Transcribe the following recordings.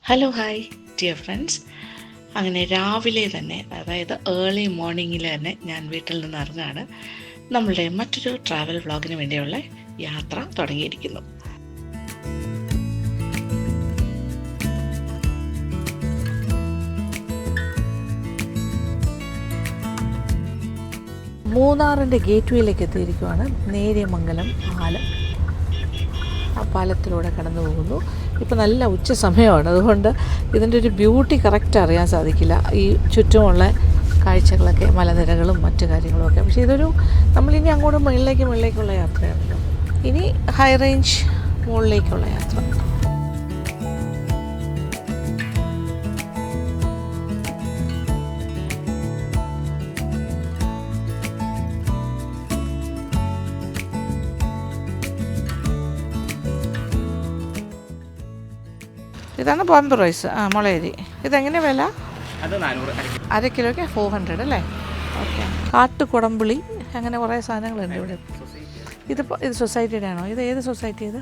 Hello hi dear friends. അങ്ങനെ രാവിലെ തന്നെ, അതായത് ഏർലി മോർണിംഗിൽ തന്നെ ഞാൻ വീട്ടിൽ നിന്ന് ഇറങ്ങാണ്. നമ്മളുടെ മറ്റൊരു ട്രാവൽ വ്ളോഗിന് വേണ്ടിയുള്ള യാത്ര തുടങ്ങിയിരിക്കുന്നു. മൂന്നാറിൻ്റെ ഗേറ്റ് വേയിലേക്ക് എത്തിയിരിക്കുവാണ്. നേര്യമംഗലം പാലം. ആ പാലത്തിലൂടെ കടന്നു പോകുന്നു. ഇപ്പോൾ നല്ല ഉച്ച സമയമാണ്, അതുകൊണ്ട് ഇതിൻ്റെ ഒരു ബ്യൂട്ടി കറക്റ്റ് അറിയാൻ സാധിക്കില്ല, ഈ ചുറ്റുമുള്ള കാഴ്ചകളൊക്കെ, മലനിരകളും മറ്റു കാര്യങ്ങളുമൊക്കെ. പക്ഷേ ഇതൊരു നമ്മളിനി അങ്ങോട്ട് മുകളിലേക്കുള്ള യാത്രയാണ്. ഇനി ഹൈ റേഞ്ച് മുകളിലേക്കുള്ള യാത്ര. ഇതാണ് ബോംബെ റൈസ്, മുളയരി. ഇതെങ്ങനെ വില? അര കിലോയ്ക്ക് 400 അല്ലേ? ഓക്കെ. കാട്ടുകുടംപുളി, അങ്ങനെ കുറേ സാധനങ്ങളുണ്ട് ഇവിടെ. ഇത് സൊസൈറ്റിയുടെ ആണോ? ഇത് ഏത് സൊസൈറ്റി? ഇത്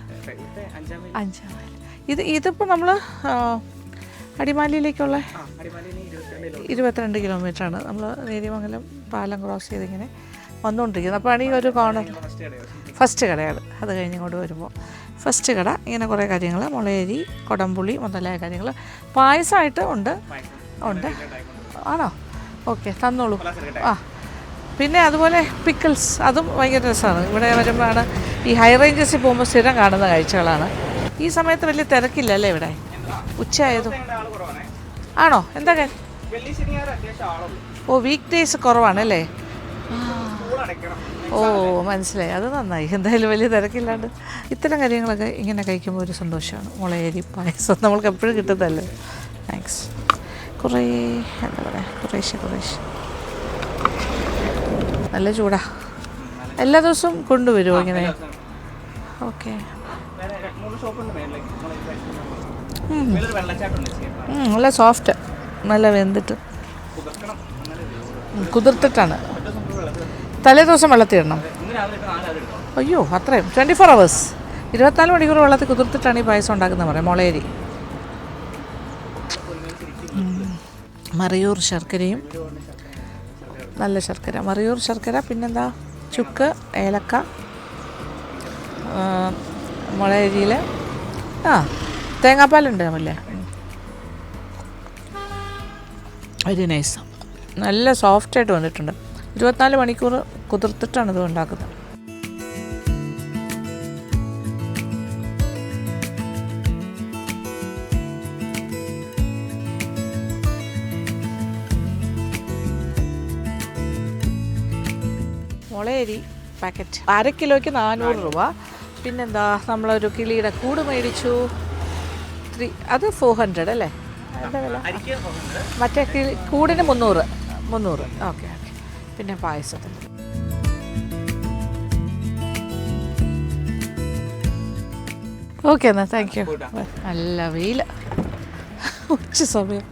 5 മൈൽ. ഇതിപ്പോൾ നമ്മൾ അടിമാലിയിലേക്കുള്ള 22 കിലോമീറ്ററാണ്. നമ്മൾ നേര്യമംഗലം പാലം ക്രോസ് ചെയ്തിങ്ങനെ വന്നുകൊണ്ടിരിക്കുന്നത്. അപ്പോൾ ആണെങ്കിൽ ഒരു കോർണർ ഫസ്റ്റ് കടയാണ്. അത് കഴിഞ്ഞ് ഇങ്ങോട്ട് വരുമ്പോൾ ഫസ്റ്റ് കട. ഇങ്ങനെ കുറേ കാര്യങ്ങൾ, മുളയരി, കുടംപുളി മുതലായ കാര്യങ്ങൾ. പായസമായിട്ട് ഉണ്ട്. ആണോ? ഓക്കെ, തന്നോളൂ. പിന്നെ അതുപോലെ പിക്കിൾസ്, അതും ഭയങ്കര രസമാണ്. ഇവിടെ വരുമ്പോഴാണ് ഈ ഹൈ റേഞ്ചസിൽ പോകുമ്പോൾ സ്ഥിരം കാണുന്ന കാഴ്ചകളാണ്. ഈ സമയത്ത് വലിയ തിരക്കില്ല അല്ലേ ഇവിടെ, ഉച്ചയായതും? ആണോ? എന്താ കാര്യം? വീക്ക് ഡേയ്സ് കുറവാണല്ലേ? മനസ്സിലായി. അത് നന്നായി. എന്തായാലും വലിയ തിരക്കില്ലാണ്ട് ഇത്തരം കാര്യങ്ങളൊക്കെ ഇങ്ങനെ കഴിക്കുമ്പോൾ ഒരു സന്തോഷമാണ്. മുളയരി പായസം നമ്മൾക്ക് എപ്പോഴും കിട്ടുന്നതല്ലേ. താങ്ക്സ്. കുറേ എന്താ പറയുക, കുറേശ്ശെ നല്ല ചൂടാ. എല്ലാ ദിവസവും കൊണ്ടുവരുമോ ഇങ്ങനെ? ഓക്കെ. നല്ല സോഫ്റ്റ്, നല്ല വെന്തിട്ട് കുതിർത്തിട്ടാണ്. തലേ ദിവസം വെള്ളത്തിടണം. അയ്യോ, അത്രയും 24 hours, 24 മണിക്കൂർ വെള്ളത്തിൽ കുതിർത്തിട്ടാണ് ഈ പായസം ഉണ്ടാക്കുന്നത് പറയാം. മുളയരി, മറയൂർ ശർക്കരയും, നല്ല ശർക്കര, മറയൂർ ശർക്കര. പിന്നെന്താ, ചുക്ക്, ഏലക്ക, മുളയരിയിൽ തേങ്ങാപ്പാലുണ്ട് നമ്മളല്ലേ. Very nice. നല്ല സോഫ്റ്റായിട്ട് വന്നിട്ടുണ്ട്. 24 മണിക്കൂർ കുതിർത്തിട്ടാണ് ഇത് ഉണ്ടാക്കുന്നത്. മുളയരി പാക്കറ്റ് അര കിലോയ്ക്ക് 400 രൂപ. പിന്നെന്താ, നമ്മളൊരു കിളിയുടെ കൂട് മേടിച്ചു. അത് 400 അല്ലേ? എന്താ വില? മറ്റേ കൂടിന് 300. ഓക്കെ. പിന്നെ പായസത്തിന് ഓക്കെ എന്നാൽ താങ്ക് യു. നല്ല വെയിൽ, ഉച്ച സമയം.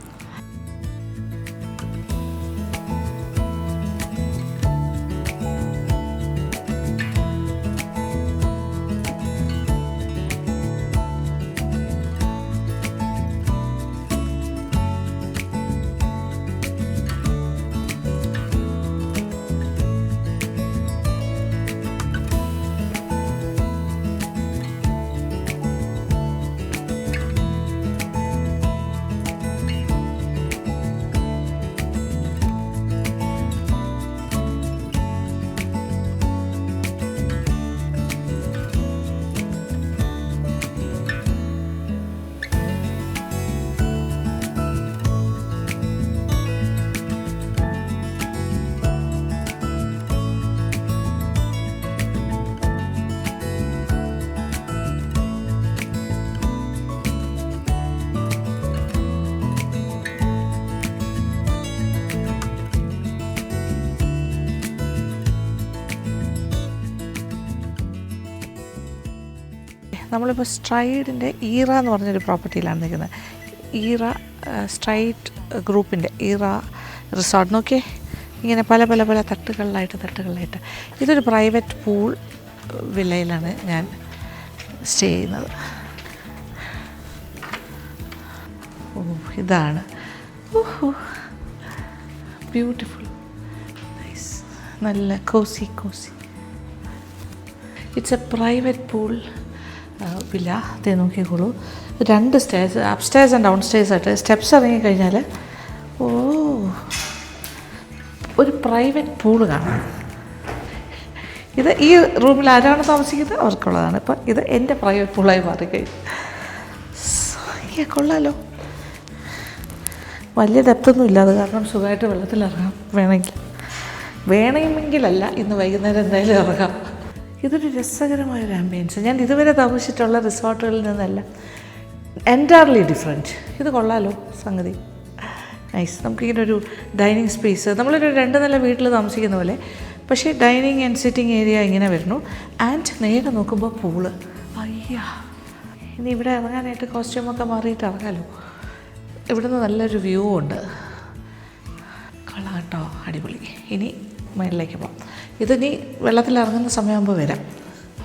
നമ്മളിപ്പോൾ സ്ട്രൈഡിൻ്റെ ഈറ എന്ന് പറഞ്ഞൊരു പ്രോപ്പർട്ടിയിലാണ് നിൽക്കുന്നത്. ഈറ സ്ട്രൈറ്റ് ഗ്രൂപ്പിൻ്റെ ഈറ റിസോർട്ട്. നോക്കിയേ, ഇങ്ങനെ പല തട്ടുകളിലായിട്ട്. ഇതൊരു പ്രൈവറ്റ് പൂൾ വില്ലയിലാണ് ഞാൻ സ്റ്റേ ചെയ്യുന്നത്. ഓ ഇതാണ്. ഓഹോ ബ്യൂട്ടിഫുൾ, നൈസ്, നല്ല cosy. It's a private pool villa. അതേ നോക്കിക്കോളൂ, 2 stairs, upstairs and downstairs ആയിട്ട്. സ്റ്റെപ്സ് ഇറങ്ങിക്കഴിഞ്ഞാൽ ഒരു പ്രൈവറ്റ് പൂള് കാണാം. ഇത് ഈ റൂമിൽ ആരാണ് താമസിക്കുന്നത് അവർക്കുള്ളതാണ്. ഇപ്പം ഇത് എൻ്റെ പ്രൈവറ്റ് പൂളായി മാറിക്കഴിഞ്ഞു. കൊള്ളാലോ. വലിയ ഡെപ്തൊന്നും ഇല്ല, അത് കാരണം സുഖമായിട്ട് വെള്ളത്തിലിറങ്ങാം വേണമെങ്കിലല്ല ഇന്ന് വൈകുന്നേരം എന്തായാലും ഇറങ്ങാം. ഇതൊരു രസകരമായൊരു ആംബിയൻസ്. ഞാൻ ഇതുവരെ താമസിച്ചിട്ടുള്ള റിസോർട്ടുകളിൽ നിന്നല്ല, എൻറ്റയർലി ഡിഫറെൻറ്റ്. ഇത് കൊള്ളാലോ സംഗതി, നൈസ്. നമുക്കിങ്ങനെ ഒരു ഡൈനിങ് സ്പേസ്, നമ്മളൊരു 2 നില വീട്ടിൽ താമസിക്കുന്ന പോലെ, പക്ഷേ ഡൈനിങ് ആൻഡ് സിറ്റിംഗ് ഏരിയ ഇങ്ങനെ വരുന്നു. ആൻഡ് നേരെ നോക്കുമ്പോൾ പൂള്. അയ്യാ, ഇനി ഇവിടെ ഇറങ്ങാനായിട്ട് കോസ്റ്റ്യൂമൊക്കെ മാറിയിട്ട് ഇറങ്ങാമല്ലോ. ഇവിടുന്ന് നല്ലൊരു വ്യൂ ഉണ്ട്. കൊള്ളാം കേട്ടോ, അടിപൊളി. ഇനി മേളിലേക്ക് പോകാം. ഇതിനി വെള്ളത്തിലിറങ്ങുന്ന സമയമാകുമ്പോൾ വരാം.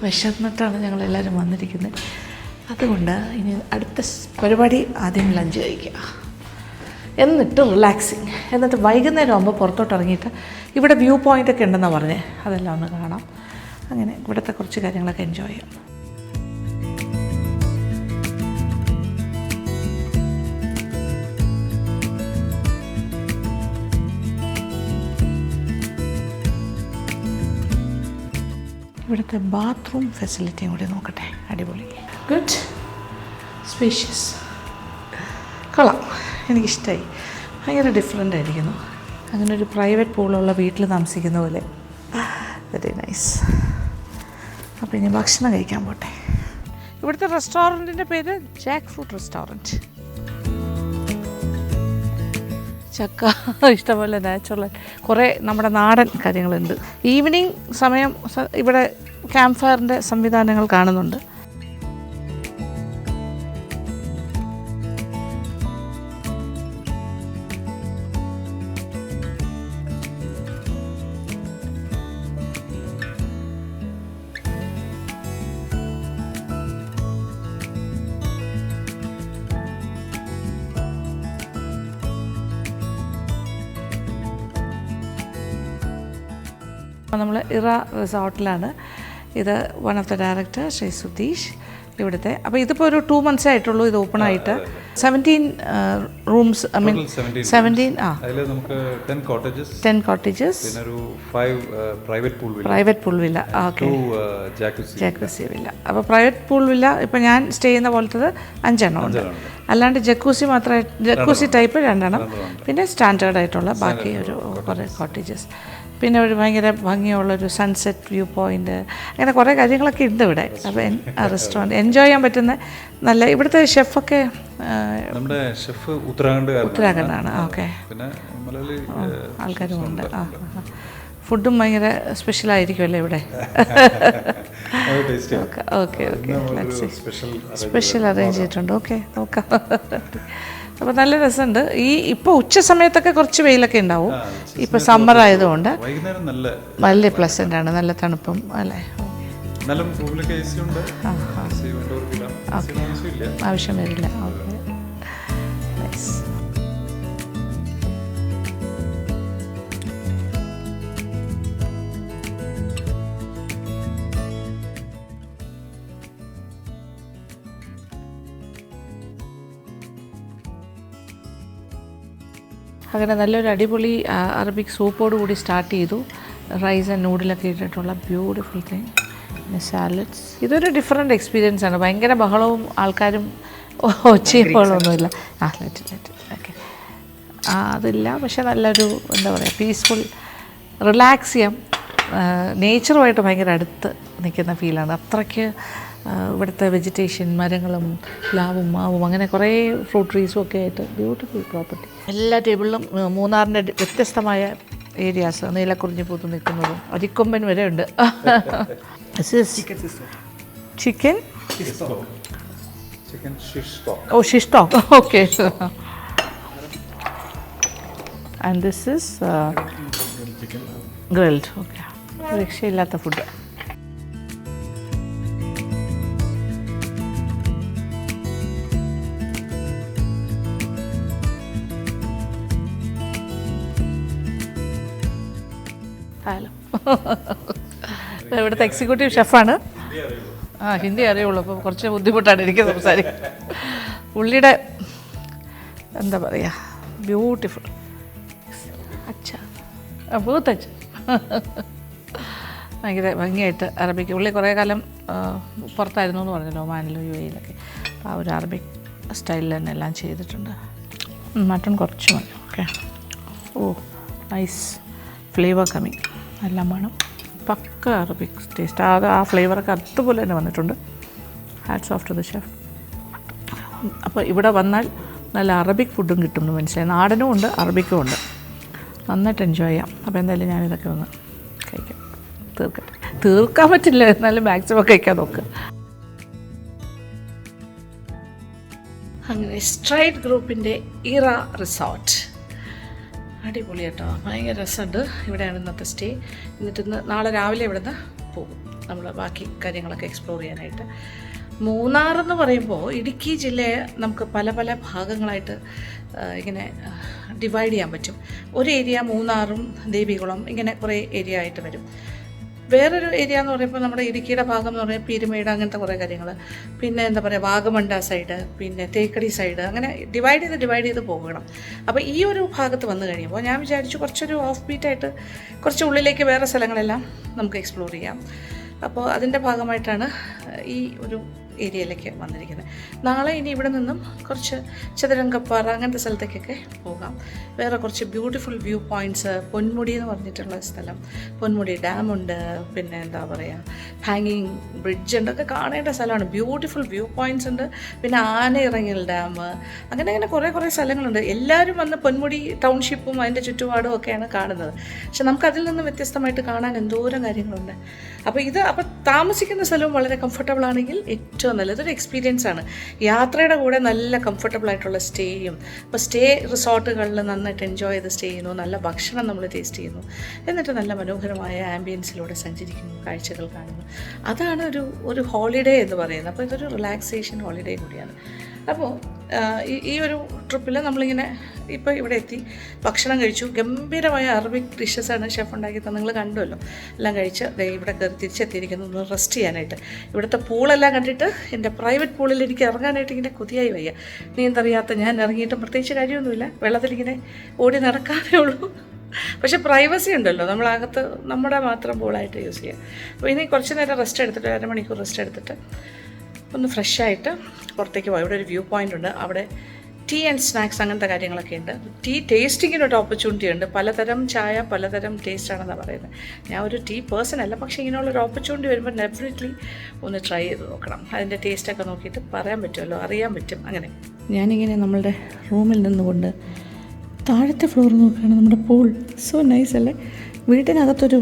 വിശന്നിട്ടാണ് ഞങ്ങളെല്ലാവരും വന്നിരിക്കുന്നത്. അതുകൊണ്ട് ഇനി അടുത്ത പരിപാടി ആദ്യം ലഞ്ച് കഴിക്കുക, എന്നിട്ട് റിലാക്സിങ്, എന്നിട്ട് വൈകുന്നേരം ആകുമ്പോൾ പുറത്തോട്ട് ഇറങ്ങിയിട്ട് ഇവിടെ വ്യൂ പോയിൻ്റൊക്കെ ഉണ്ടെന്നാണ് പറഞ്ഞത്, അതെല്ലാം ഒന്ന് കാണാം. അങ്ങനെ ഇവിടുത്തെ കുറച്ച് കാര്യങ്ങളൊക്കെ എൻജോയ് ചെയ്യാം. ഇവിടുത്തെ ബാത്റൂം ഫെസിലിറ്റിയും കൂടി നോക്കട്ടെ. അടിപൊളി, ഗുഡ്, സ്പേഷ്യസ്, കൊള്ളാം, എനിക്കിഷ്ടമായി. ഭയങ്കര ഡിഫറെൻ്റ് ആയിരിക്കുന്നു. അങ്ങനെ ഒരു പ്രൈവറ്റ് പൂളുള്ള വീട്ടിൽ താമസിക്കുന്ന പോലെ, വെരി നൈസ്. അപ്പോൾ ഇനി ഭക്ഷണം കഴിക്കാൻ പോട്ടെ. ഇവിടുത്തെ റെസ്റ്റോറൻറ്റിൻ്റെ പേര് ജാക്ക് ഫ്രൂട്ട് റെസ്റ്റോറൻറ്റ്. ചക്ക ഇഷ്ടംപോലെ നാച്ചുറൽ കുറേ നമ്മുടെ നാടൻ കാര്യങ്ങളുണ്ട്. ഈവനിങ് സമയം ഇവിടെ ക്യാമ്പ് ഫയറിൻ്റെ സംവിധാനങ്ങൾ കാണുന്നുണ്ട്. നമ്മൾ ഇറ റിസോർട്ടിലാണ്. ഇത് one of the director Shri Sudheesh ഇവിടുത്തെ. അപ്പോൾ ഇതിപ്പോൾ ഒരു 2 months ആയിട്ടുള്ളൂ ഇത് ഓപ്പൺ ആയിട്ട്. 17 റൂംസ്, ഐ മീൻ 17, നമുക്ക് 10 കോട്ടേജസ്, പിന്നെ ഒരു 5 private pool villa, okay, Jacuzzi villa. അപ്പോൾ പ്രൈവറ്റ് പൂൾ വില്ല ഇപ്പോൾ ഞാൻ സ്റ്റേ ചെയ്യുന്ന പോലത്തത് 5 എണ്ണം ഉണ്ട്. അല്ലാണ്ട് ജക്കൂസി മാത്രമേ, ജക്കൂസി ടൈപ്പ് 2 എണ്ണം, പിന്നെ സ്റ്റാൻഡേർഡ് ആയിട്ടുള്ള ബാക്കി ഒരു കുറേ കോട്ടേജസ്, പിന്നെ ഒരു ഭയങ്കര ഭംഗിയുള്ളൊരു സൺസെറ്റ് വ്യൂ പോയിൻ്റ്, അങ്ങനെ കുറേ കാര്യങ്ങളൊക്കെ ഉണ്ട് ഇവിടെ. അപ്പോൾ റെസ്റ്റോറൻറ്റ് എൻജോയ് ചെയ്യാൻ പറ്റുന്ന നല്ല. ഇവിടുത്തെ ഷെഫൊക്കെ നമ്മുടെ ഷെഫ് ഉത്തരാഖണ്ഡാണ്. ഓക്കെ, ആൾക്കാരും ഉണ്ട്. ഫുഡും ഭയങ്കര സ്പെഷ്യലായിരിക്കുമല്ലേ ഇവിടെ. ഓക്കെ, സ്പെഷ്യൽ അറേഞ്ച് ചെയ്തിട്ടുണ്ട്. ഓക്കെ, നോക്കാം. അപ്പോൾ നല്ല രസമുണ്ട്. ഇപ്പോൾ ഉച്ച സമയത്തൊക്കെ കുറച്ച് വെയിലൊക്കെ ഉണ്ടാവും. ഇപ്പോൾ സമ്മർ ആയതുകൊണ്ട് നല്ല പ്ലസൻ്റ് ആണ്, നല്ല തണുപ്പും അല്ലേ. ആവശ്യം വരില്ല. Okay, nice. അങ്ങനെ നല്ലൊരു അടിപൊളി അറബിക് സൂപ്പോട് കൂടി സ്റ്റാർട്ട് ചെയ്തു. റൈസ് ആൻഡ് നൂഡിലൊക്കെ ഇട്ടിട്ടുള്ള ബ്യൂട്ടിഫുൾ തിങ്, പിന്നെ സാലഡ്സ്. ഇതൊരു ഡിഫറെൻ്റ് എക്സ്പീരിയൻസ് ആണ്. ഭയങ്കര ബഹളവും ആൾക്കാരും ഒച്ചയുമ്പോഴൊന്നുമില്ല. ഓക്കെ, അതില്ല. പക്ഷെ നല്ലൊരു എന്താ പറയുക, പീസ്ഫുൾ, റിലാക്സ് ചെയ്യാം. നേച്ചറുമായിട്ട് ഭയങ്കര അടുത്ത് നിൽക്കുന്ന ഫീലാണ്. അത്രയ്ക്ക് ഇവിടുത്തെ വെജിറ്റേഷൻ, മരങ്ങളും പ്ലാവും മാവും അങ്ങനെ കുറേ ഫ്രൂട്ട് ട്രീസും ഒക്കെ ആയിട്ട് ബ്യൂട്ടിഫുൾ പ്രോപ്പർട്ടി. എല്ലാ ടേബിളിലും മൂന്നാറിൻ്റെ വ്യത്യസ്തമായ ഏരിയാസ്, നീലക്കുറിഞ്ഞി പൂത്ത് നിൽക്കുന്നതും അരിക്കൊമ്പൻ വരെ ഉണ്ട്. ചിക്കൻ ഓ ഷിഷ് ടോക്ക്, okay. And this is grilled. Okay, രക്ഷയില്ലാത്ത ഫുഡ്. ഇവിടുത്തെ എക്സിക്യൂട്ടീവ് ഷെഫാണ്. ഹിന്ദി അറിയുള്ളൂ, അപ്പോൾ കുറച്ച് ബുദ്ധിമുട്ടാണ് എനിക്ക് സംസാരിക്കാൻ. പുള്ളിയുടെ എന്താ പറയുക, ബ്യൂട്ടിഫുൾ. അച്ഛാ ബഹുത്ത് അച്ഛ, ഭയങ്കര ഭംഗിയായിട്ട് അറബിക്ക്. പുള്ളി കുറേ കാലം പുറത്തായിരുന്നു എന്ന് പറഞ്ഞല്ലോ, ഒമാനിലും UAE-ലൊക്കെ. അപ്പോൾ ആ ഒരു അറബിക് സ്റ്റൈലിൽ തന്നെ എല്ലാം ചെയ്തിട്ടുണ്ട്. മട്ടൺ കുറച്ച് മതി. ഓക്കെ. ഓ നൈസ് ഫ്ലേവർ കമ്മിങ്, എല്ലാം വേണം. പക്ക അറബിക് ടേസ്റ്റ്. ആ ഫ്ലേവറൊക്കെ അതുപോലെ തന്നെ വന്നിട്ടുണ്ട്. Hats of two the chef. അപ്പോൾ ഇവിടെ വന്നാൽ നല്ല അറബിക് ഫുഡും കിട്ടും എന്ന് മനസ്സിലായി. നാടനും ഉണ്ട്, അറബിക്കും ഉണ്ട്. നന്നായിട്ട് എൻജോയ് ചെയ്യാം. അപ്പോൾ എന്തായാലും ഞാനിതൊക്കെ ഒന്ന് കഴിക്കാം. തീർക്കാൻ പറ്റില്ല, എന്നാലും മാക്സിമം കഴിക്കാൻ നോക്കുക. അങ്ങനെ സ്ട്രൈറ്റ് ഗ്രൂപ്പിൻ്റെ ഇറ റിസോർട്ട് അടിപൊളി കേട്ടോ, ഭയങ്കര രസമുണ്ട്. ഇവിടെയാണ് ഇന്നത്തെ സ്റ്റേ. എന്നിട്ട് നാളെ രാവിലെ ഇവിടെ നിന്ന് പോകും നമ്മൾ ബാക്കി കാര്യങ്ങളൊക്കെ എക്സ്പ്ലോർ ചെയ്യാനായിട്ട്. മൂന്നാറെന്ന് പറയുമ്പോൾ ഇടുക്കി ജില്ലയെ നമുക്ക് പല പല ഭാഗങ്ങളായിട്ട് ഇങ്ങനെ ഡിവൈഡ് ചെയ്യാൻ പറ്റും. ഒരു ഏരിയ മൂന്നാറും ദേവികുളം ഇങ്ങനെ കുറേ ഏരിയ ആയിട്ട് വരും. വേറൊരു ഏരിയ എന്ന് പറയുമ്പോൾ നമ്മുടെ ഇടുക്കിയുടെ ഭാഗം എന്ന് പറയുമ്പോൾ പീരുമേട് അങ്ങനത്തെ കുറേ കാര്യങ്ങൾ, പിന്നെ എന്താ പറയുക വാഗമണ്ട സൈഡ്, പിന്നെ തേക്കടി സൈഡ്, അങ്ങനെ ഡിവൈഡ് ചെയ്ത് പോകണം. അപ്പോൾ ഈ ഒരു ഭാഗത്ത് വന്നു കഴിയുമ്പോൾ ഞാൻ വിചാരിച്ചു കുറച്ചൊരു ഓഫ് ബീറ്റായിട്ട് കുറച്ച് ഉള്ളിലേക്ക് വേറെ സ്ഥലങ്ങളെല്ലാം നമുക്ക് എക്സ്പ്ലോർ ചെയ്യാം. അപ്പോൾ അതിൻ്റെ ഭാഗമായിട്ടാണ് ഈ ഒരു ഏരിയയിലേക്ക് വന്നിരിക്കുന്നത്. നാളെ ഇനി ഇവിടെ നിന്നും കുറച്ച് ചതുരംഗപ്പാറ അങ്ങനത്തെ സ്ഥലത്തേക്കൊക്കെ പോകാം. വേറെ കുറച്ച് ബ്യൂട്ടിഫുൾ വ്യൂ പോയിൻറ്റ്സ്, പൊന്മുടി എന്ന് പറഞ്ഞിട്ടുള്ള സ്ഥലം, പൊന്മുടി ഡാമുണ്ട്, പിന്നെ എന്താ പറയുക ഹാങ്ങിങ് ബ്രിഡ്ജ് ഉണ്ട്, ഒക്കെ കാണേണ്ട സ്ഥലമാണ്. ബ്യൂട്ടിഫുൾ വ്യൂ പോയിൻറ്റ്സ് ഉണ്ട്. പിന്നെ ആനയിറങ്ങൽ ഡാം, അങ്ങനെ കുറേ സ്ഥലങ്ങളുണ്ട്. എല്ലാവരും വന്ന് പൊന്മുടി ടൗൺഷിപ്പും അതിൻ്റെ ചുറ്റുപാടും ഒക്കെയാണ് കാണുന്നത്. പക്ഷെ നമുക്കതിൽ നിന്ന് വ്യത്യസ്തമായിട്ട് കാണാൻ എന്തോരം കാര്യങ്ങളുണ്ട്. അപ്പോൾ താമസിക്കുന്ന സ്ഥലവും വളരെ കംഫർട്ടബിൾ ആണെങ്കിൽ ഏറ്റവും നല്ലതൊരു എക്സ്പീരിയൻസ് ആണ്. യാത്രയുടെ കൂടെ നല്ല കംഫർട്ടബിൾ ആയിട്ടുള്ള സ്റ്റേയും, അപ്പോൾ സ്റ്റേ റിസോർട്ടുകളിൽ നന്നായിട്ട് എൻജോയ് ചെയ്ത് സ്റ്റേ ചെയ്യുന്നു, നല്ല ഭക്ഷണം നമ്മൾ ടേസ്റ്റ് ചെയ്യുന്നു, എന്നിട്ട് നല്ല മനോഹരമായ ആംബിയൻസിലൂടെ സഞ്ചരിക്കുന്നു, കാഴ്ചകൾ കാണുന്നു. അതാണ് ഒരു ഹോളിഡേ എന്ന് പറയുന്നത്. അപ്പോൾ ഇതൊരു റിലാക്സേഷൻ ഹോളിഡേ കൂടിയാണ്. അപ്പോൾ ഈ ഒരു ട്രിപ്പിൽ നമ്മളിങ്ങനെ ഇപ്പോൾ ഇവിടെ എത്തി, ഭക്ഷണം കഴിച്ചു. ഗംഭീരമായ അറബിക് ഡിഷസാണ് ഷെഫ് ഉണ്ടാക്കി തന്നെ, നിങ്ങൾ കണ്ടുമല്ലോ. എല്ലാം കഴിച്ച് ഇവിടെ കയറി തിരിച്ചെത്തിയിരിക്കുന്നു ഒന്ന് റെസ്റ്റ് ചെയ്യാനായിട്ട്. ഇവിടുത്തെ പൂളെല്ലാം കണ്ടിട്ട് എൻ്റെ പ്രൈവറ്റ് പൂളിൽ എനിക്ക് ഇറങ്ങാനായിട്ട് ഇങ്ങനെ കൊതിയായി വയ്യ. നീന്തറിയാത്ത ഞാൻ ഇറങ്ങിയിട്ടും പ്രത്യേകിച്ച് കാര്യമൊന്നുമില്ല, വെള്ളത്തിലിങ്ങനെ ഓടി നടക്കാനേ ഉള്ളൂ. പക്ഷേ പ്രൈവസി ഉണ്ടല്ലോ, നമ്മളകത്ത് നമ്മുടെ മാത്രം പൂളായിട്ട് യൂസ് ചെയ്യാം. അപ്പോൾ ഇനി കുറച്ച് നേരം റെസ്റ്റ് എടുത്തിട്ട്, 1.5 മണിക്കൂർ റെസ്റ്റ് എടുത്തിട്ട് ഒന്ന് ഫ്രഷായിട്ട് പുറത്തേക്ക് പോകാം. ഇവിടെ ഒരു വ്യൂ പോയിൻ്റ് ഉണ്ട്, അവിടെ ടീ ആൻഡ് സ്നാക്സ് അങ്ങനത്തെ കാര്യങ്ങളൊക്കെ ഉണ്ട്. ടീ ടേസ്റ്റിങ്ങിനൊരു ഓപ്പർച്യൂണിറ്റി ഉണ്ട്. പലതരം ചായ പലതരം ടേസ്റ്റാണെന്നാണ് പറയുന്നത്. ഞാൻ ഒരു ടീ പേഴ്സൺ അല്ല, പക്ഷേ ഇങ്ങനെയുള്ളൊരു ഓപ്പർച്യൂണിറ്റി വരുമ്പോൾ ഡെഫിനറ്റ്ലി ഒന്ന് ട്രൈ ചെയ്ത് നോക്കണം. അതിൻ്റെ ടേസ്റ്റൊക്കെ നോക്കിയിട്ട് പറയാൻ പറ്റുമല്ലോ, അറിയാൻ പറ്റും. അങ്ങനെ ഞാനിങ്ങനെ നമ്മളുടെ റൂമിൽ നിന്നുകൊണ്ട് താഴത്തെ ഫ്ലോർ നോക്കുകയാണ്. നമ്മുടെ പൂൾ സോ നൈസ് അല്ലേ. വീട്ടിനകത്തൊരു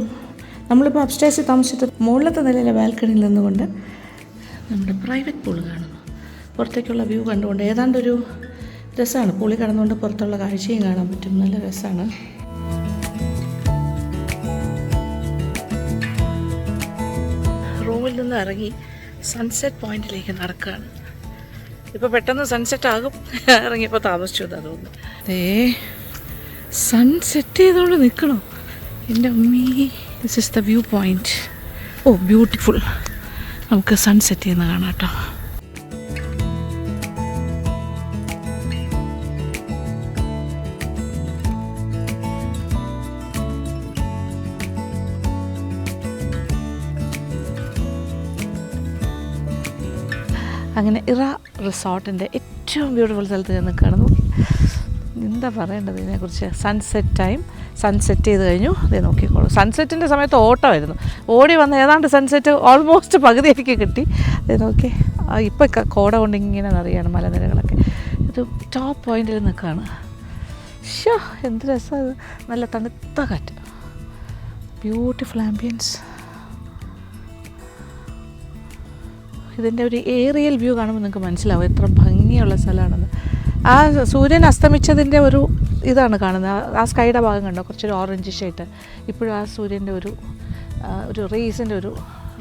നമ്മളിപ്പോൾ അപ്സ്റ്റേഴ്സിൽ താമസിച്ചിട്ട് മുകളിലത്തെ നിലയിലെ ബാൽക്കണിയിൽ നിന്നുകൊണ്ട് നമ്മുടെ പ്രൈവറ്റ് പൂൾ കാണുന്നു. പുറത്തേക്കുള്ള വ്യൂ കണ്ടുകൊണ്ട് ഏതാണ്ടൊരു രസമാണ്. പൂളിൽ കടന്നുകൊണ്ട് പുറത്തുള്ള കാഴ്ചയും കാണാൻ പറ്റും, നല്ല രസമാണ്. റൂമിൽ നിന്ന് ഇറങ്ങി സൺസെറ്റ് പോയിന്റിലേക്ക് നടക്കുകയാണ്. ഇപ്പോൾ പെട്ടെന്ന് സൺസെറ്റ് ആകും, ഇറങ്ങിയപ്പോൾ താമസിച്ചു എന്നാണ് തോന്നുന്നു. സൺസെറ്റ് ചെയ്തോണ്ട് നിൽക്കണോ എൻ്റെ അമ്മീ. This is the view point. Oh beautiful. നമുക്ക് സൺസെറ്റ് ചെയ്യുന്ന കാണാം കേട്ടോ. അങ്ങനെ ഇറ റിസോർട്ടിൻ്റെ ഏറ്റവും ബ്യൂട്ടിഫുൾ സ്ഥലത്ത് ഞാൻ നിൽക്കുകയാണ്. എന്താ പറയേണ്ടത് ഇതിനെക്കുറിച്ച്. സൺസെറ്റ് ടൈം, സൺസെറ്റ് ചെയ്ത് കഴിഞ്ഞു. അതേ നോക്കിക്കോളൂ. സൺസെറ്റിൻ്റെ സമയത്ത് ഓട്ടമായിരുന്നു, ഓടി വന്ന് ഏതാണ്ട് സൺസെറ്റ് ഓൾമോസ്റ്റ് പകുതി എനിക്ക് കിട്ടി. അതേ നോക്കി. ഇപ്പോൾ കോട കൊണ്ട് ഇങ്ങനെ നിറയാണ് മലനിരകളൊക്കെ. ഒരു ടോപ്പ് പോയിന്റിൽ നിൽക്കുകയാണ്. ഷോ എന്ത് രസമാണ്. നല്ല തണുത്ത കാറ്റ്, ബ്യൂട്ടിഫുൾ ആംബിയൻസ്. ഇതിൻ്റെ ഒരു ഏറിയൽ വ്യൂ കാണുമ്പോൾ നിങ്ങൾക്ക് മനസ്സിലാവും എത്ര ഭംഗിയുള്ള സ്ഥലമാണെന്ന്. ആ സൂര്യൻ അസ്തമിച്ചതിൻ്റെ ഒരു ഇതാണ് കാണുന്നത്. ആ സ്കൈയുടെ ഭാഗം കണ്ടോ, കുറച്ചൊരു ഓറഞ്ച് ഷെയ്ഡ്. ഇപ്പോഴും ആ സൂര്യൻ്റെ ഒരു റേസിൻ്റെ ഒരു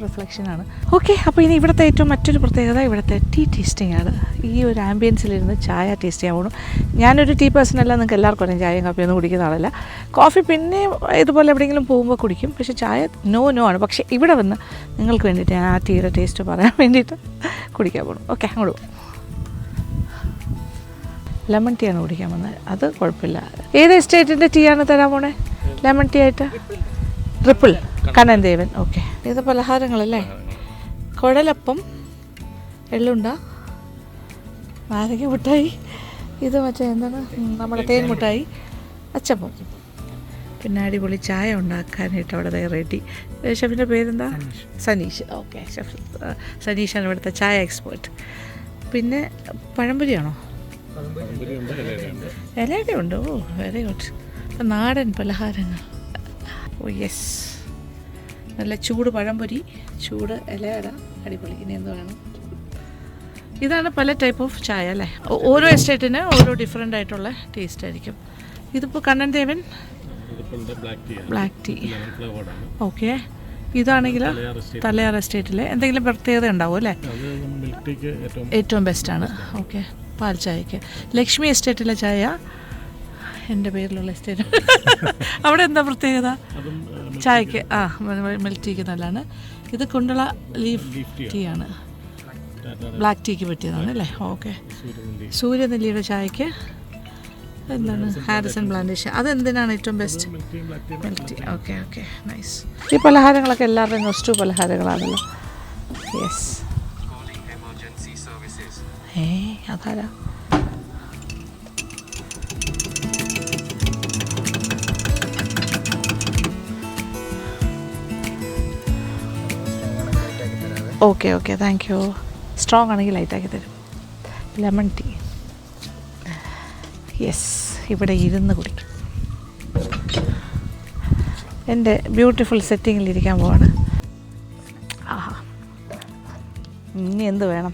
റിഫ്ലക്ഷനാണ്. ഓക്കെ, അപ്പോൾ ഇനി ഇവിടുത്തെ ഏറ്റവും മറ്റൊരു പ്രത്യേകത ഇവിടുത്തെ ടീ ടേസ്റ്റിംഗ് ആണ്. ഈ ഒരു ആംബിയൻസിലിരുന്ന് ചായ ടേസ്റ്റ് ചെയ്യാൻ പോകണം. ഞാനൊരു ടീ പേഴ്സണല്ല, നിങ്ങൾക്ക് എല്ലാവർക്കും അറിയാം ചായയും കാപ്പിയൊന്നും കുടിക്കുന്ന ആളല്ല. കോഫി പിന്നെ ഇതുപോലെ എവിടെയെങ്കിലും പോകുമ്പോൾ കുടിക്കും, പക്ഷേ ചായ നോ ആണ്. പക്ഷേ ഇവിടെ വന്ന് നിങ്ങൾക്ക് വേണ്ടിയിട്ട് ഞാൻ ആ ടീയുടെ ടേസ്റ്റ് പറയാൻ വേണ്ടിയിട്ട് കുടിക്കാൻ പോകണം. ഓക്കെ, അങ്ങോട്ട് പോകും. ലെമൺ ടീ ആണ് കുടിക്കാൻ വന്നത്, അത് കുഴപ്പമില്ല. ഏത് എസ്റ്റേറ്റിൻ്റെ ടീ ആണ് തരാൻ പോണേ ലെമൺ ടീ ആയിട്ട്? ട്രിപ്പിൾ കണ്ണൻ ദേവൻ. ഓക്കെ, ഇത് പലഹാരങ്ങളല്ലേ? കുഴലപ്പം, എള്ളുണ്ട, നാരങ്ങ മിഠായി, ഇത് മറ്റേ എന്താണ് നമ്മുടെ തേൻ മിഠായി, അച്ചപ്പം, പിന്നെ അടിപൊളി ചായ ഉണ്ടാക്കാനായിട്ട് അവിടെ റെഡി. ഷെഫിൻ്റെ പേരെന്താ? സനീഷ്. ഓക്കെ, ഷെഫ് സനീഷാണ് ഇവിടുത്തെ ചായ എക്സ്പേർട്ട്. പിന്നെ പഴംപൊരിയാണോ? ഇലയുടെ ഉണ്ട്. ഓ വെരി ഗുഡ്. നാടൻ പലഹാരങ്ങൾ. ഓ യെസ്, നല്ല ചൂട് പഴംപൊരി, ചൂട് ഇലയട, അടിപൊളി. ഇനി എന്ത് വേണം? ഇതാണ് പല ടൈപ്പ് ഓഫ് ചായ അല്ലേ? ഓരോ എസ്റ്റേറ്റിന് ഓരോ ഡിഫറെൻ്റ് ആയിട്ടുള്ള ടേസ്റ്റ് ആയിരിക്കും. ഇതിപ്പോൾ Kannan Devan black tea. Okay, ഇതാണെങ്കിൽ തലയാർ എസ്റ്റേറ്റിലെ എന്തെങ്കിലും പ്രത്യേകത ഉണ്ടാവും അല്ലേ? ഏറ്റവും ബെസ്റ്റാണ്. ഓക്കെ, പാൽ ചായക്ക്. ലക്ഷ്മി എസ്റ്റേറ്റിലെ ചായ എൻ്റെ പേരിലുള്ള എസ്റ്റേറ്റ്. അവിടെ എന്താ പ്രത്യേകത ചായക്ക്? മിൽക്ക് ടീക്ക് നല്ലതാണ്. ഇത് കുണ്ടള ലീഫ് ടീ ആണ്, ബ്ലാക്ക് ടീക്ക് പറ്റിയതാണ് അല്ലേ? ഓക്കെ, സൂര്യനെല്ലിയുടെ ചായക്ക് എന്താണ്? Harrison plantation. അതെന്തിനാണ് ഏറ്റവും best? Milk tea. Okay okay, nice. ഈ പലഹാരങ്ങളൊക്കെ എല്ലാവരുടെയും നൊസ്റ്റു പലഹാരങ്ങളാണല്ലോ. യെസ്. അതാരാ? Okay okay, thank you. Strong ആണെങ്കിൽ ലൈറ്റാക്കി തരും. Lemon tea. യെസ്, ഇവിടെ ഇരുന്ന് കുടിക്കും. എൻ്റെ ബ്യൂട്ടിഫുൾ സെറ്റിങ്ങിലിരിക്കാൻ പോവാണ്. ആഹാ, ഇനി എന്ത് വേണം?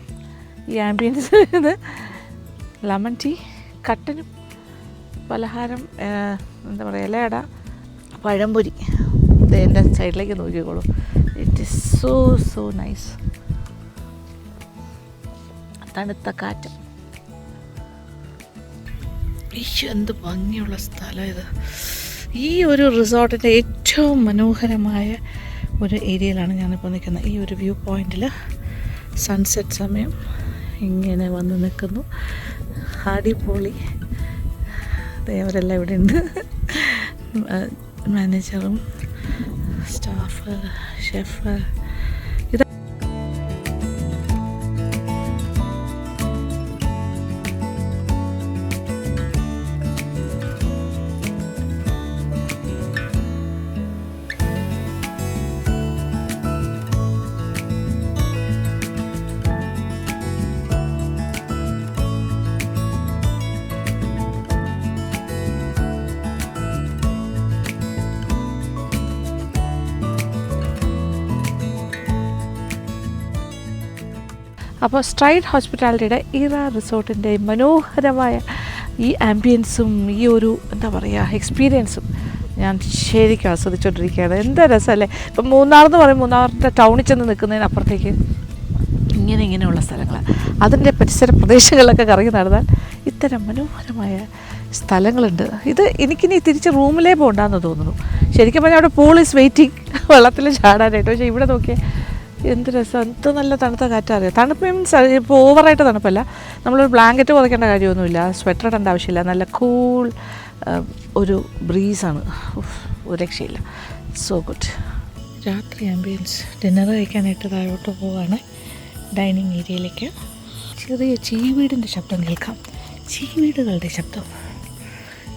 ഈ ആംബിയൻസ്. ഇത് ലെമൺ ടീ, കട്ടനും പലഹാരം, എന്താ പറയുക, ഇലയട, പഴംപൊരി. ഇത് എൻ്റെ സൈഡിലേക്ക് നോക്കിക്കോളൂ. It is so so nice. തണുത്ത കാറ്റ്. എന്ത് ഭംഗിയുള്ള സ്ഥലം ഇത്. ഈ ഒരു റിസോർട്ടിൻ്റെ ഏറ്റവും മനോഹരമായ ഒരു ഏരിയയിലാണ് ഞാനിപ്പോൾ നിൽക്കുന്നത്. ഈ ഒരു വ്യൂ പോയിൻറ്റിൽ സൺസെറ്റ് സമയം ഇങ്ങനെ വന്ന് നിൽക്കുന്നു. അടിപൊളി. അവരെല്ലാം ഇവിടെ ഉണ്ട്. മാനേജറും സ്റ്റാഫ്, ഷെഫ്. ഇത് അപ്പോൾ സ്ട്രൈഡ് ഹോസ്പിറ്റാലിറ്റിയുടെ ഇറ റിസോർട്ടിൻ്റെ മനോഹരമായ ഈ ആംബിയൻസും ഈ ഒരു എന്താ പറയുക എക്സ്പീരിയൻസും ഞാൻ ശരിക്കും ആസ്വദിച്ചുകൊണ്ടിരിക്കുകയാണ്. എന്താ രസമല്ലേ? ഇപ്പം മൂന്നാറെന്ന് പറയും, മൂന്നാറിൻ്റെ ടൗണിൽ ചെന്ന് നിൽക്കുന്നതിനപ്പുറത്തേക്ക് ഇങ്ങനെയുള്ള സ്ഥലങ്ങൾ, അതിൻ്റെ പരിസര പ്രദേശങ്ങളിലൊക്കെ കറങ്ങി നടന്നാൽ ഇത്തരം മനോഹരമായ സ്ഥലങ്ങളുണ്ട്. ഇത് എനിക്കിനി തിരിച്ച് റൂമിലേ പോകണ്ടെന്ന് തോന്നുന്നു. ശരിക്കും പറഞ്ഞാൽ അവിടെ പൂൾ ഈസ് വെയിറ്റിംഗ് വെള്ളത്തിൽ ചാടാനായിട്ട്. പക്ഷേ ഇവിടെ നോക്കിയാൽ എന്ത് രസം, എന്ത് നല്ല തണുത്ത കാറ്ററിയാം. തണുപ്പ് മീൻസ് ഇപ്പോൾ ഓവറായിട്ട് തണുപ്പല്ല, നമ്മളൊരു ബ്ലാങ്കറ്റ് പുതയ്ക്കേണ്ട കാര്യമൊന്നുമില്ല, സ്വെറ്റർ ഇടേണ്ട ആവശ്യമില്ല, നല്ല കൂൾ ഒരു ബ്രീസാണ്. ഒരു രക്ഷയില്ല. So good. രാത്രി ആംബിയൻസ്. ഡിന്നർ കഴിക്കാനായിട്ട് താഴോട്ട് പോവുകയാണ്, ഡൈനിങ് ഏരിയയിലേക്ക്. ചെറിയ ചീവീടിൻ്റെ ശബ്ദം കേൾക്കാം, ചീവീടുകളുടെ ശബ്ദം.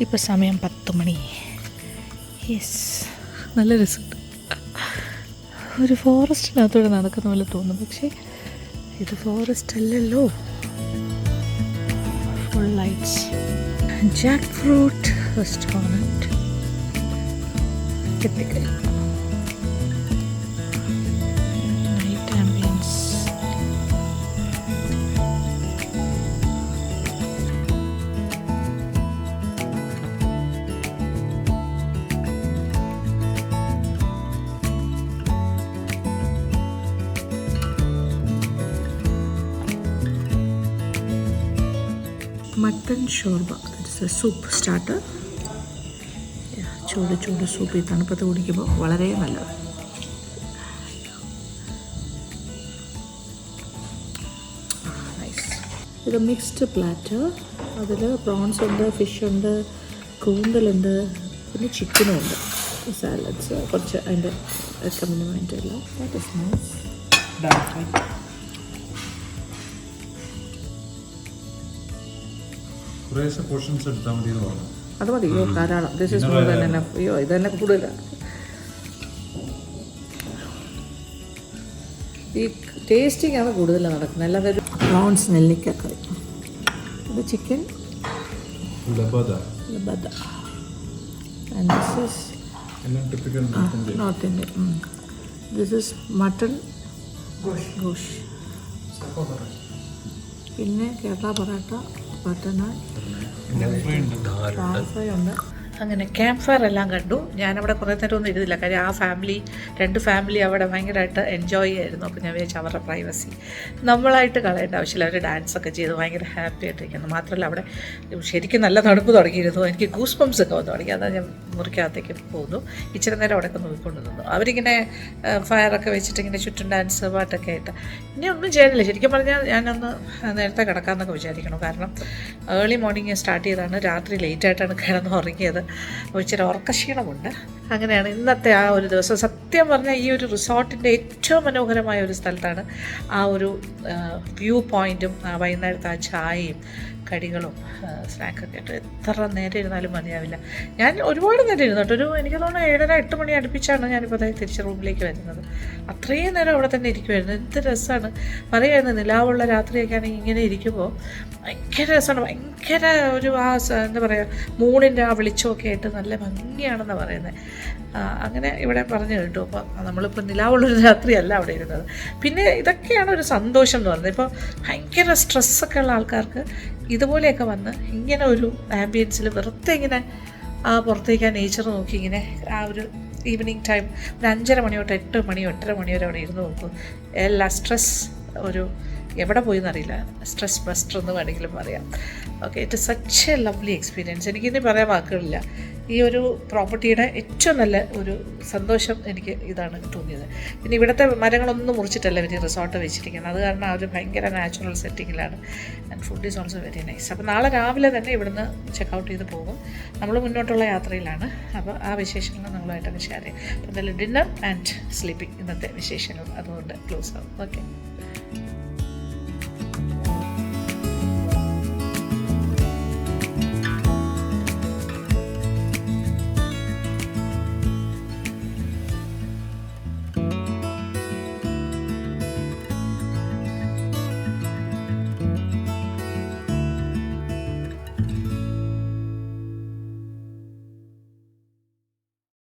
ഇപ്പോൾ സമയം 10 മണി. യെസ്, നല്ല രസമുണ്ട്. ഒരു ഫോറസ്റ്റിനകത്തൂടെ നടക്കുന്ന പോലെ തോന്നും, പക്ഷേ ഇത് ഫോറസ്റ്റ് അല്ലല്ലോ. Full lights. Jackfruit restaurant. Typical night ambience. Mutton shorba, it's a soup starter. ചൂട് സൂപ്പ് ഈ തണുപ്പത്ത് കുടിക്കുമ്പോൾ വളരെ നല്ലത്. ഇത് മിക്സ്ഡ് പ്ലാറ്റർ. അതിൽ പ്രോൺസ് ഉണ്ട്, ഫിഷ് ഉണ്ട്, കൂന്തലുണ്ട്, പിന്നെ ചിക്കനും ഉണ്ട്. സാലഡ്സ് കുറച്ച് അതിൻ്റെ അക്കമ്പനിമെൻ്റ് എല്ലാം. That is nice. പോർഷൻസ് എടുത്താൽ മതി എന്ന് പറഞ്ഞു. അത് മതി. ധാരാളം. This is more than enough. അയ്യോ ഇതന്നെ കൂടുതലാണ്. ഈ ടേസ്റ്റിംഗ് ആണ് കൂടുതൽ നടക്കുന്നത്. അല്ലാതെ ഒരു പ്രോൺസ് നെല്ലിക്കക്കറി. ഇത് chicken lababdar. And this is North Indian. This is mutton gosht. പിന്നെ കേരള പൊറാട്ട, ബട്ടർ നാൻ, ഫ്രൈ ഉണ്ട്. അങ്ങനെ ക്യാമ്പ് ഫയർ എല്ലാം കണ്ടു. ഞാനവിടെ കുറേ നേരം ഒന്നും ഇരുന്നില്ല, കാര്യം ആ രണ്ട് ഫാമിലി അവിടെ ഭയങ്കരമായിട്ട് എൻജോയ് ചെയ്യായിരുന്നു. അപ്പോൾ ഞാൻ വിചാരിച്ചു അവരുടെ പ്രൈവസി നമ്മളായിട്ട് കളയേണ്ട ആവശ്യമില്ല. അവർ ഡാൻസൊക്കെ ചെയ്ത് ഭയങ്കര ഹാപ്പി ആയിട്ടിരിക്കുന്നു. മാത്രമല്ല അവിടെ ശരിക്കും നല്ല തണുപ്പ് തുടങ്ങിയിരുന്നു. എനിക്ക് ഗൂസ് ബംസ് ഒക്കെ വന്നു തുടങ്ങി. അതാണ് ഞാൻ മുറിക്കകത്തേക്ക് പോകുന്നു. ഇച്ചിരി നേരം അവിടെയൊക്കെ നോക്കിക്കൊണ്ട് നിന്നു. അവരിങ്ങനെ ഫയറൊക്കെ വെച്ചിട്ട് ഇങ്ങനെ ചുറ്റും ഡാൻസ് പാട്ടൊക്കെ ആയിട്ട്. ഇനി ഒന്നും ചെയ്യാനില്ല. ശരിക്കും പറഞ്ഞാൽ ഞാനൊന്ന് നേരത്തെ കിടക്കാമെന്നൊക്കെ വിചാരിക്കണം. കാരണം ഏർലി മോർണിംഗ് സ്റ്റാർട്ട് ചെയ്താണ്. രാത്രി ലേറ്റായിട്ടാണ് കിടന്ന് ഉറങ്ങിയത്. ഇച്ചിരി ഉറക്കക്ഷീണമുണ്ട്. അങ്ങനെയാണ് ഇന്നത്തെ ആ ഒരു ദിവസം. സത്യം പറഞ്ഞാൽ ഈ ഒരു റിസോർട്ടിൻ്റെ ഏറ്റവും മനോഹരമായ ഒരു സ്ഥലത്താണ്. ആ ഒരു വ്യൂ പോയിൻറ്റും വൈകുന്നേരത്തെ ആ ചായയും കടികളും സ്നാക്കൊക്കെ ആയിട്ട് എത്ര നേരം ഇരുന്നാലും മതിയാവില്ല. ഞാൻ ഒരുപാട് നേരം ഇരുന്നിട്ട് എനിക്ക് തോന്നുന്നു 7:30-8 മണി അടുപ്പിച്ചാണ് ഞാനിപ്പോൾ തിരിച്ച് റൂമിലേക്ക് വരുന്നത്. അത്രയും നേരം അവിടെ തന്നെ ഇരിക്കുമായിരുന്നു. എന്ത് രസമാണ് പറയുമായിരുന്നു. നിലാവുള്ള രാത്രിയൊക്കെ ആണെങ്കിൽ ഇങ്ങനെ ഇരിക്കുമ്പോൾ ഭയങ്കര രസമാണ്. ഭയങ്കര ഒരു എന്താ പറയുക, മൂണിൻ്റെ ആ വെളിച്ചമൊക്കെ ആയിട്ട് നല്ല ഭംഗിയാണെന്നാണ് പറയുന്നത്. അങ്ങനെ ഇവിടെ പറഞ്ഞു കേട്ടു. അപ്പോൾ നമ്മളിപ്പോൾ നിലാവുള്ളൊരു രാത്രിയല്ല അവിടെ ഇരുന്നത്. പിന്നെ ഇതൊക്കെയാണ് ഒരു സന്തോഷം എന്ന് പറയുന്നത്. ഇപ്പോൾ ഭയങ്കര സ്ട്രെസ്സൊക്കെ ഉള്ള ആൾക്കാർക്ക് ഇതുപോലെയൊക്കെ വന്ന് ഇങ്ങനെ ഒരു ആംബിയൻസിൽ വെറുതെ ഇങ്ങനെ പുറത്തേക്ക് ആ നേച്ചർ നോക്കി ഇങ്ങനെ ആ ഒരു ഈവനിങ് ടൈം ഒരു 5:30 മണി തൊട്ട് 8 മണി 8:30 മണി വരെ അവിടെ ഇരുന്ന് നോക്കും. എല്ലാ സ്ട്രെസ് ഒരു എവിടെ പോയി എന്നറിയില്ല. സ്ട്രെസ് ബസ്റ്റർ എന്ന് വേണമെങ്കിലും പറയാം. Okay, it such A lovely experience. എനിക്കിനി പറയാൻ വാക്കുകളില്ല. ഈ ഒരു പ്രോപ്പർട്ടിയുടെ ഏറ്റവും നല്ല ഒരു സന്തോഷം എനിക്ക് ഇതാണ് തോന്നിയത്. പിന്നെ ഇവിടുത്തെ മരങ്ങളൊന്നും മുറിച്ചിട്ടല്ല ഇവർ റിസോർട്ട് വെച്ചിരിക്കുന്നത്. അത് കാരണം ആ ഒരു ഭയങ്കര നാച്ചുറൽ സെറ്റിങ്ങിലാണ്. And food is also very nice. അപ്പോൾ നാളെ രാവിലെ തന്നെ ഇവിടുന്ന് ചെക്കൗട്ട് ചെയ്ത് പോകും. നമ്മൾ മുന്നോട്ടുള്ള യാത്രയിലാണ്. അപ്പോൾ ആ വിശേഷങ്ങൾ നമ്മളുമായിട്ടൊക്കെ ഷെയർ ചെയ്യാം. അപ്പോൾ എന്തായാലും ഡിന്നർ ആൻഡ് സ്ലീപ്പിംഗ് ഇന്നത്തെ വിശേഷങ്ങൾ അതുകൊണ്ട് ക്ലോസ് ആവും. ഓക്കെ.